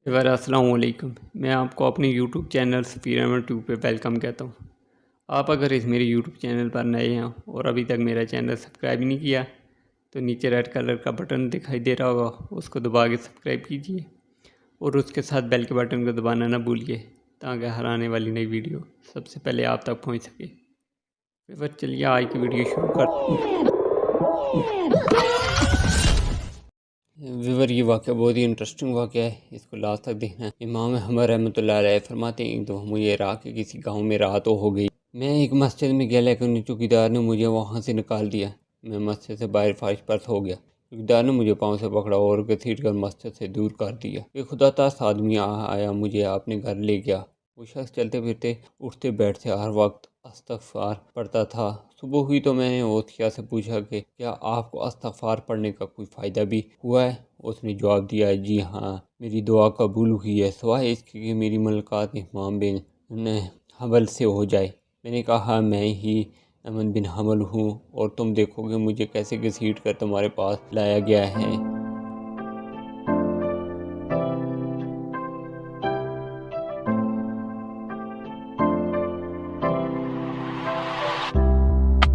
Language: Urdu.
السلام علیکم، میں آپ کو اپنے یوٹیوب چینل سفیر احمد 2 پہ ویلکم کہتا ہوں۔ آپ اگر اس میرے یوٹیوب چینل پر نئے ہیں اور ابھی تک میرا چینل سبسکرائب نہیں کیا تو نیچے ریڈ کلر کا بٹن دکھائی دے رہا ہوگا، اس کو دبا کے سبسکرائب کیجیے اور اس کے ساتھ بیل کے بٹن کو دبانا نہ بھولیے تاکہ ہر آنے والی نئی ویڈیو سب سے پہلے آپ تک پہنچ سکے۔ پھر چلیے آج کی ویڈیو شروع کرتے ہیں۔ یہ واقعہ بہت ہی انٹرسٹنگ واقعہ ہے، اس کو لاسٹ تک دیکھنا ہے۔ امام احمد رحمۃ اللہ علیہ فرماتے ہیں ایک دفعہ مجھے عراق کے کسی گاؤں میں رات ہو گئی، میں ایک مسجد میں گیا لیکن چوکیدار نے مجھے وہاں سے نکال دیا۔ میں مسجد سے باہر فرش پر سو گیا، چوکیدار نے مجھے پاؤں سے پکڑا اور گھسیٹ کر مسجد سے دور کر دیا۔ ایک خدا ترس آدمی آیا، مجھے اپنے گھر لے گیا۔ وہ شخص چلتے پھرتے اٹھتے بیٹھتے ہر وقت استغفار پڑھتا تھا۔ صبح ہوئی تو میں نے اوتھیا سے پوچھا کہ کیا آپ کو استغفار پڑھنے کا کوئی فائدہ بھی ہوا ہے؟ اس نے جواب دیا، جی ہاں، میری دعا قبول ہوئی ہے، سوائے اس کے کہ میری ملاقات امام بن حنبل سے ہو جائے۔ میں نے کہا، میں ہی احمد بن حنبل ہوں اور تم دیکھو کہ مجھے کیسے گھسیٹ کر تمہارے پاس لایا گیا ہے۔